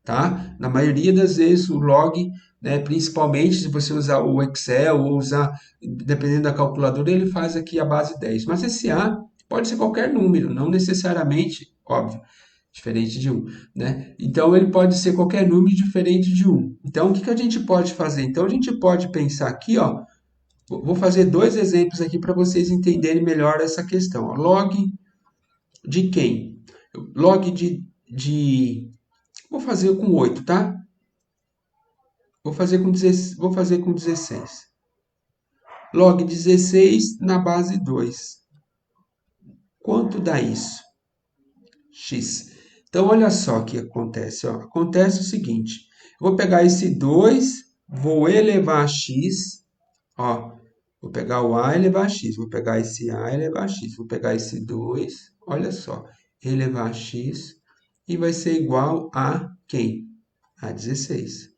tá? Na maioria das vezes o log, né, principalmente se você usar o Excel ou usar, dependendo da calculadora, ele faz aqui a base 10. Mas esse A pode ser qualquer número, não necessariamente, óbvio, diferente de 1, né? Então, ele pode ser qualquer número diferente de 1. Então, o que a gente pode fazer? Então, a gente pode pensar aqui, ó, vou fazer dois exemplos aqui para vocês entenderem melhor essa questão. Ó. Log de quem? Log vou fazer com 8, tá? Vou fazer com 16. Log 16 na base 2. Quanto dá isso? X. Então, olha só o que acontece. Ó. Acontece o seguinte. Eu vou pegar esse 2, vou elevar a x. Ó, vou pegar o a e elevar a x. Vou pegar esse a e elevar a x. Vou pegar esse 2, olha só, elevar a x. E vai ser igual a quem? A 16.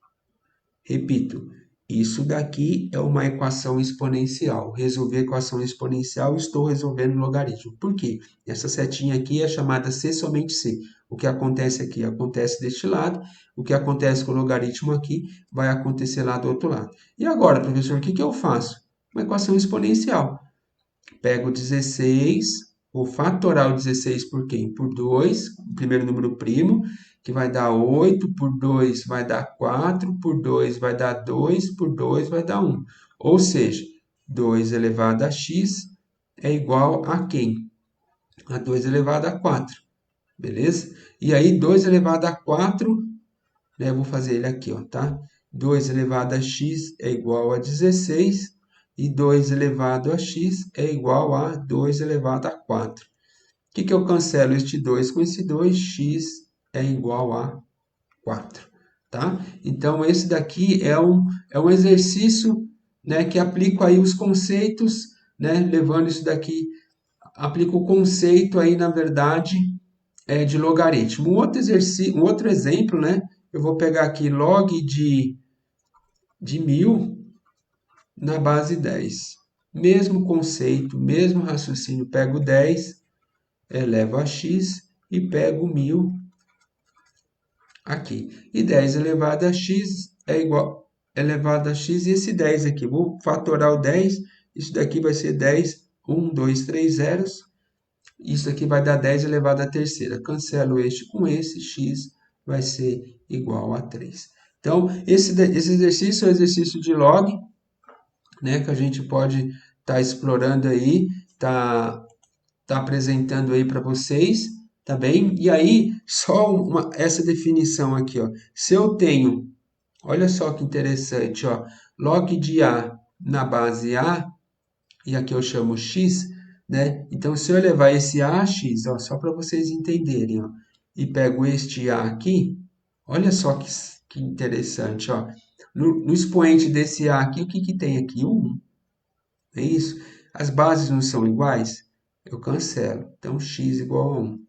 Repito, isso daqui é uma equação exponencial. Resolver equação exponencial, estou resolvendo logaritmo. Por quê? Essa setinha aqui é chamada C somente C. O que acontece aqui acontece deste lado, o que acontece com o logaritmo aqui vai acontecer lá do outro lado. E agora, professor, o que eu faço? Uma equação exponencial. Pego 16, vou fatorar o 16 por quem? Por 2, o primeiro número primo, que vai dar 8, por 2 vai dar 4, por 2 vai dar 2, por 2 vai dar 1. Ou seja, 2 elevado a x é igual a quem? A 2 elevado a 4, beleza? E aí, 2 elevado a 4, né, eu vou fazer ele aqui, ó, tá? 2 elevado a x é igual a 16, e 2 elevado a x é igual a 2 elevado a 4. O que eu cancelo este 2 com esse 2? X é igual a 4. Tá? Então, esse daqui é um exercício, né, que aplica aí os conceitos, né, levando isso daqui, aplica o conceito aí, na verdade, de logaritmo. Um outro exemplo, né, eu vou pegar aqui log de 1000 na base 10. Mesmo conceito, mesmo raciocínio, pego 10, elevo a x e pego 1000 aqui. E 10 elevado a x é igual elevado a x, e esse 10 aqui, vou fatorar o 10, isso daqui vai ser 10, 1, 2, 3 zeros, isso aqui vai dar 10 elevado à terceira. Cancelo este com esse, x vai ser igual a 3. Então, esse exercício é o exercício de log, né, que a gente pode estar explorando aí, tá apresentando aí para vocês, tá bem? E aí, só essa definição aqui, ó. Se eu tenho, olha só que interessante, ó, log de A na base A, e aqui eu chamo x, né? Então, se eu levar esse A a x, ó, só para vocês entenderem, ó, e pego este A aqui, olha só que interessante, ó. No expoente desse A aqui, o que tem aqui? 1. É isso? As bases não são iguais? Eu cancelo. Então, x igual a 1.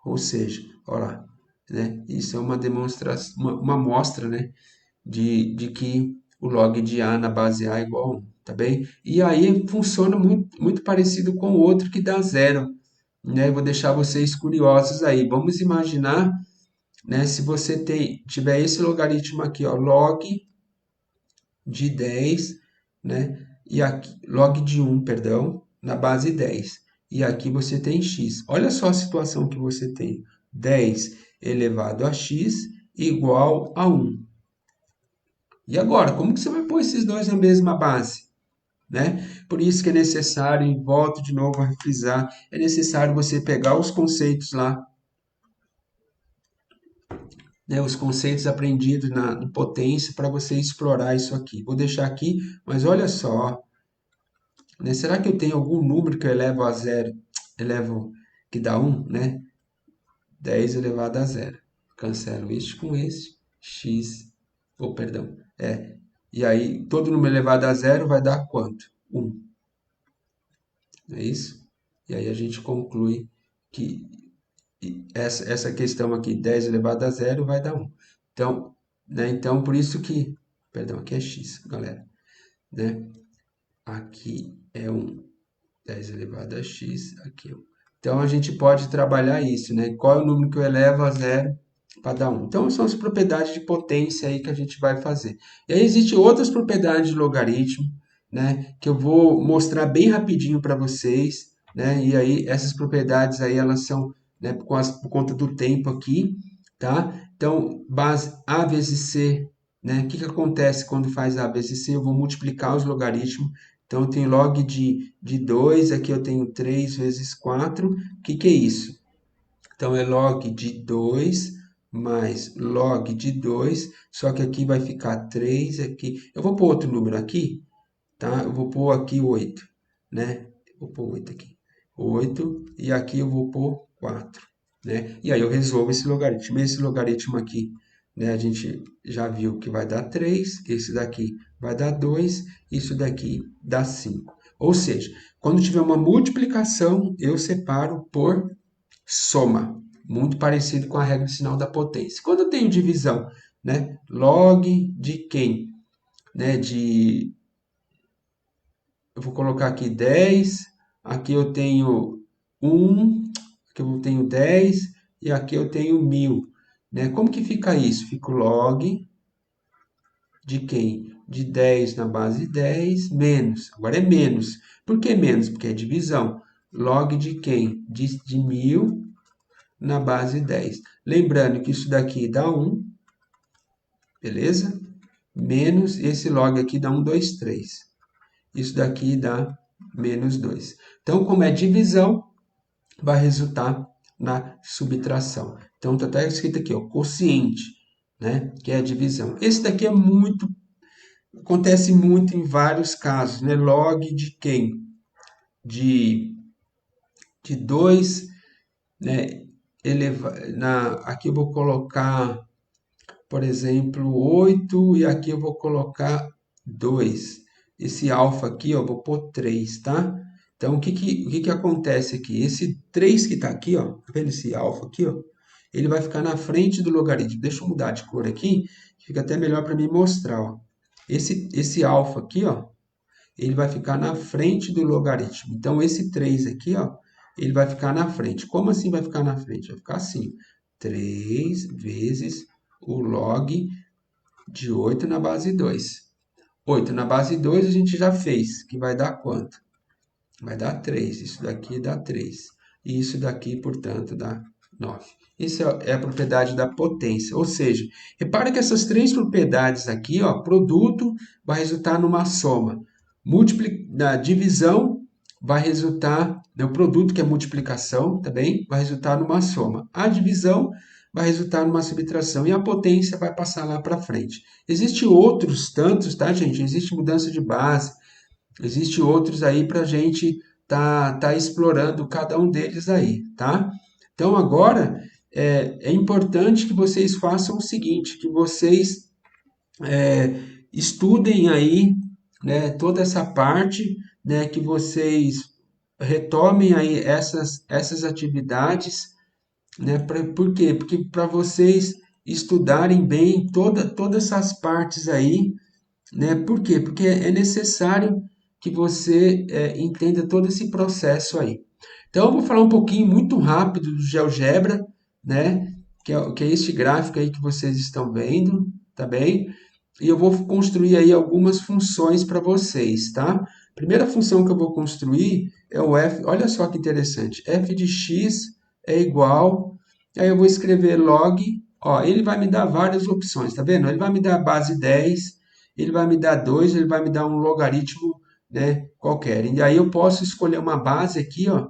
Ou seja, olha lá, né? Isso é uma demonstração, uma amostra, né? De que o log de A na base A é igual a 1, tá bem? E aí funciona muito parecido com o outro que dá zero, né? Eu vou deixar vocês curiosos aí. Vamos imaginar, né? Se você tiver esse logaritmo aqui, ó, log de 10, né? E aqui, log de 1, perdão, na base 10. E aqui você tem x. Olha só a situação que você tem. 10 elevado a x igual a 1. E agora, como que você vai pôr esses dois na mesma base? Né? Por isso que é necessário, e volto de novo a frisar, é necessário você pegar os conceitos lá, né, os conceitos aprendidos no potência para você explorar isso aqui. Vou deixar aqui, mas olha só, né, será que eu tenho algum número que eu elevo a zero, elevo que dá 1, né? 10 elevado a zero. Cancelo este com este, x, perdão, e aí todo número elevado a zero vai dar quanto? 1. Não é isso? E aí a gente conclui que essa questão aqui, 10 elevado a zero, vai dar 1. Então, né, então por isso que, perdão, aqui é x, galera, né? Aqui é 1, 10 elevado a x, aqui é 1. Então, a gente pode trabalhar isso, né? Qual é o número que eu elevo a zero para dar 1? Então, são as propriedades de potência aí que a gente vai fazer. E aí, existem outras propriedades de logaritmo, né? Que eu vou mostrar bem rapidinho para vocês, né? E aí, essas propriedades aí, elas são, né, por conta do tempo aqui, tá? Então, base A vezes C, né? O que acontece quando faz A vezes C? Eu vou multiplicar os logaritmos. Então, eu tenho log de 2, aqui eu tenho 3 vezes 4. O que é isso? Então, é log de 2 mais log de 2, só que aqui vai ficar 3, aqui. Eu vou pôr outro número aqui, tá? Eu vou pôr aqui 8, né? Vou pôr 8 aqui. 8, e aqui eu vou pôr 4, né? E aí eu resolvo esse logaritmo. Esse logaritmo aqui, né, a gente já viu que vai dar 3, esse daqui vai dar 2, isso daqui dá 5. Ou seja, quando tiver uma multiplicação, eu separo por soma. Muito parecido com a regra de sinal da potência. Quando eu tenho divisão, né, log de quem? Né, eu vou colocar aqui 10, aqui eu tenho 1, aqui eu tenho 10 e aqui eu tenho 1000. Né? Como que fica isso? Fica o log de quem? De 10 na base 10 menos. Agora é menos. Por que menos? Porque é divisão. Log de quem? De 1000 na base 10. Lembrando que isso daqui dá 1, beleza? Menos esse log aqui dá 1, 2, 3. Isso daqui dá menos 2. Então, como é divisão, vai resultar na subtração. Então, está até escrito aqui, ó, quociente, né? Que é a divisão. Esse daqui acontece muito em vários casos, né? Log de quem? De 2, né? Aqui eu vou colocar, por exemplo, 8 e aqui eu vou colocar 2. Esse alfa aqui, ó, eu vou pôr 3, tá? Então, o que acontece aqui? Esse 3 que está aqui, ó, tá vendo esse alfa aqui, ó? Ele vai ficar na frente do logaritmo. Deixa eu mudar de cor aqui, que fica até melhor para mim mostrar, ó. Esse alfa aqui, ó, ele vai ficar na frente do logaritmo. Então, esse 3 aqui, ó, ele vai ficar na frente. Como assim vai ficar na frente? Vai ficar assim, 3 vezes o log de 8 na base 2. 8 na base 2 a gente já fez, que vai dar quanto? Vai dar 3. Isso daqui dá 3. E isso daqui, portanto, dá 9. Isso é a propriedade da potência. Ou seja, repara que essas três propriedades aqui, ó, produto vai resultar numa soma. Da divisão vai resultar, né, o produto que é multiplicação também vai resultar numa soma. A divisão vai resultar numa subtração e a potência vai passar lá para frente. Existem outros tantos, tá, gente? Existe mudança de base, existe outros aí para a gente tá explorando cada um deles aí, tá? Então agora é importante que vocês façam o seguinte, que vocês estudem aí, né, toda essa parte, né, que vocês retomem aí essas atividades, né, por quê? Porque para vocês estudarem bem todas essas partes aí, né, por quê? Porque é necessário que você entenda todo esse processo aí. Então, eu vou falar um pouquinho muito rápido do GeoGebra, né, que é este gráfico aí que vocês estão vendo, tá bem? e eu vou construir aí algumas funções para vocês, tá? Primeira função que eu vou construir é o f, olha só que interessante, f de x é igual, aí eu vou escrever log, ó, ele vai me dar várias opções, tá vendo? Ele vai me dar a base 10, ele vai me dar 2, ele vai me dar um logaritmo, né, qualquer. E aí eu posso escolher uma base aqui, ó,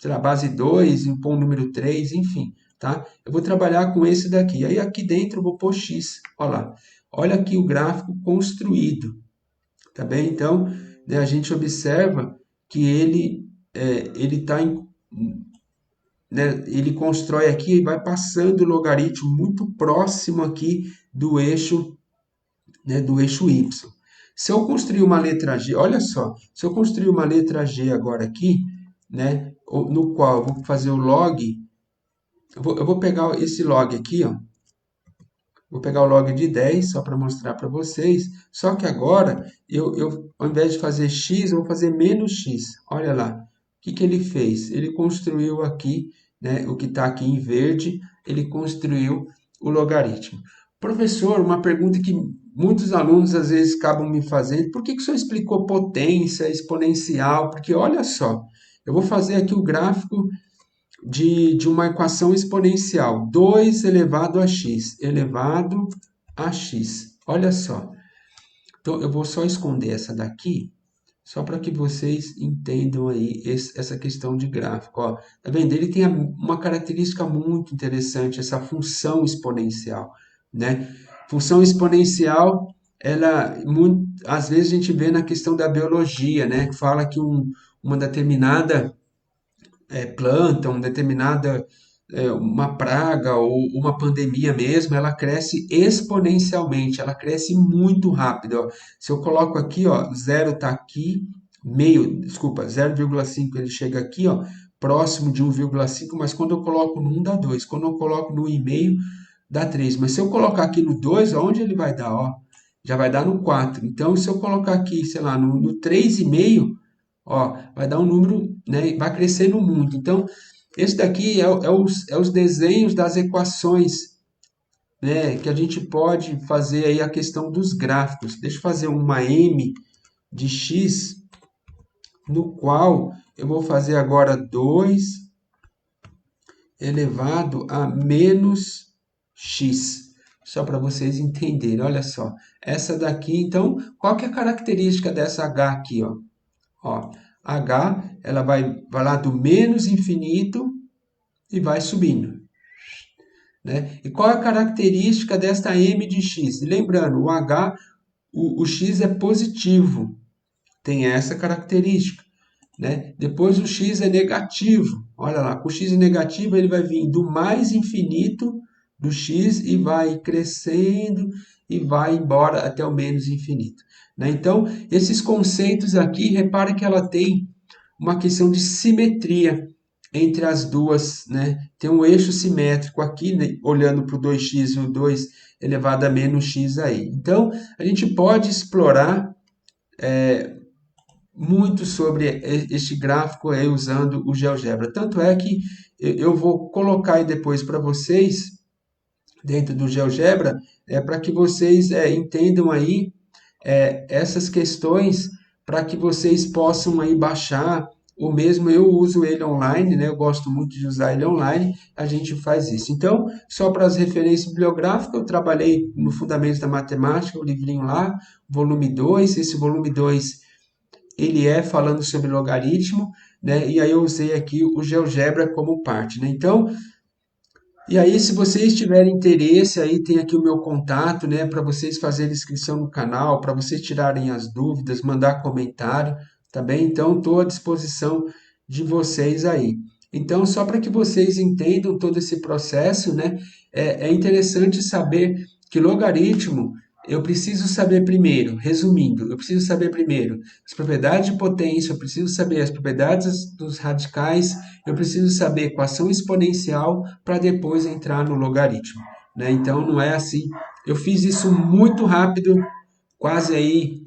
sei lá, base 2, e pôr um número 3, enfim, tá? Eu vou trabalhar com esse daqui. Aí aqui dentro eu vou pôr x, olha lá. Olha aqui o gráfico construído, tá bem? Então, né, a gente observa que ele tá né, ele constrói aqui e vai passando o logaritmo muito próximo aqui do eixo, né, do eixo y. Se eu construir uma letra G, olha só, se eu construir uma letra G agora aqui, né, no qual eu vou fazer o log, eu vou pegar esse log aqui, ó, vou pegar o log de 10 só para mostrar para vocês. Só que agora, ao invés de fazer x, eu vou fazer menos x. Olha lá. O que, que ele fez? Ele construiu aqui, né, o que está aqui em verde, ele construiu o logaritmo. Professor, uma pergunta que muitos alunos às vezes acabam me fazendo, por que, que o senhor explicou potência exponencial? Porque olha só, eu vou fazer aqui o gráfico de uma equação exponencial, 2 elevado a x, elevado a x. Olha só. Então, eu vou só esconder essa daqui, só para que vocês entendam aí essa questão de gráfico. Ó, tá vendo? Ele tem uma característica muito interessante, essa função exponencial, né? Função exponencial, ela, às vezes a gente vê na questão da biologia, né? Que fala que uma determinada planta, uma determinada uma praga ou uma pandemia mesmo, ela cresce exponencialmente, ela cresce muito rápido. Ó. Se eu coloco aqui, ó, zero está aqui, meio, desculpa, 0,5 ele chega aqui, ó, próximo de 1,5, mas quando eu coloco no 1 dá 2, quando eu coloco no 1,5 dá 3. Mas se eu colocar aqui no 2, onde ele vai dar? Ó, já vai dar no 4. Então, se eu colocar aqui, sei lá, no 3,5, ó, vai dar um número, né, vai crescendo muito. Então, esse daqui é os desenhos das equações, né, que a gente pode fazer aí a questão dos gráficos. Deixa eu fazer uma m de x, no qual eu vou fazer agora 2 elevado a menos x. Só para vocês entenderem, olha só. Essa daqui, então, qual que é a característica dessa h aqui, ó? Ó, h, ela vai lá do menos infinito e vai subindo, né? E qual é a característica desta m de x? Lembrando, o h, o x é positivo, tem essa característica, né? Depois o x é negativo, olha lá, com o x é negativo ele vai vir do mais infinito do x e vai crescendo e vai embora até o menos infinito, né? Então, esses conceitos aqui, repara que ela tem uma questão de simetria entre as duas, né? Tem um eixo simétrico aqui, né? Olhando para o 2x e o 2 elevado a menos x aí. Então, a gente pode explorar muito sobre este gráfico aí usando o GeoGebra. Tanto é que eu vou colocar aí depois para vocês, dentro do GeoGebra, para que vocês entendam aí essas questões para que vocês possam aí baixar, ou mesmo eu uso ele online, né? Eu gosto muito de usar ele online, a gente faz isso. Então, só para as referências bibliográficas, eu trabalhei no Fundamentos da Matemática, o livrinho lá, volume 2, esse volume 2 ele é falando sobre logaritmo, né? E aí eu usei aqui o GeoGebra como parte, né? Então, e aí, se vocês tiverem interesse, aí tem aqui o meu contato, né, para vocês fazerem inscrição no canal, para vocês tirarem as dúvidas, mandar comentário, tá bem? Então, estou à disposição de vocês aí. Então, só para que vocês entendam todo esse processo, né, é interessante saber que logaritmo eu preciso saber primeiro, resumindo, eu preciso saber primeiro as propriedades de potência, eu preciso saber as propriedades dos radicais, eu preciso saber equação exponencial para depois entrar no logaritmo, né? Então não é assim. Eu fiz isso muito rápido, quase aí,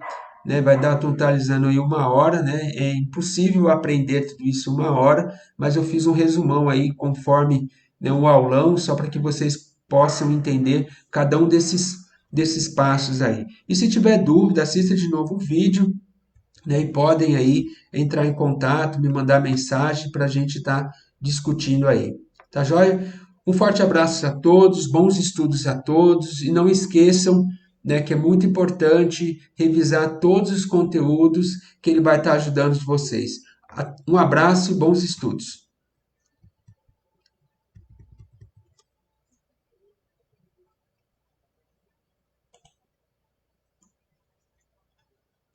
né? Vai dar totalizando aí 1 hora, né? É impossível aprender tudo isso em 1 hora, mas eu fiz um resumão aí conforme, né, o aulão, só para que vocês possam entender cada um desses desses passos aí. E se tiver dúvida, assista de novo o vídeo, né, e podem aí entrar em contato, me mandar mensagem para a gente estar discutindo aí. Tá joia? Um forte abraço a todos, bons estudos a todos e não esqueçam, né, que é muito importante revisar todos os conteúdos que ele vai estar ajudando vocês. Um abraço e bons estudos.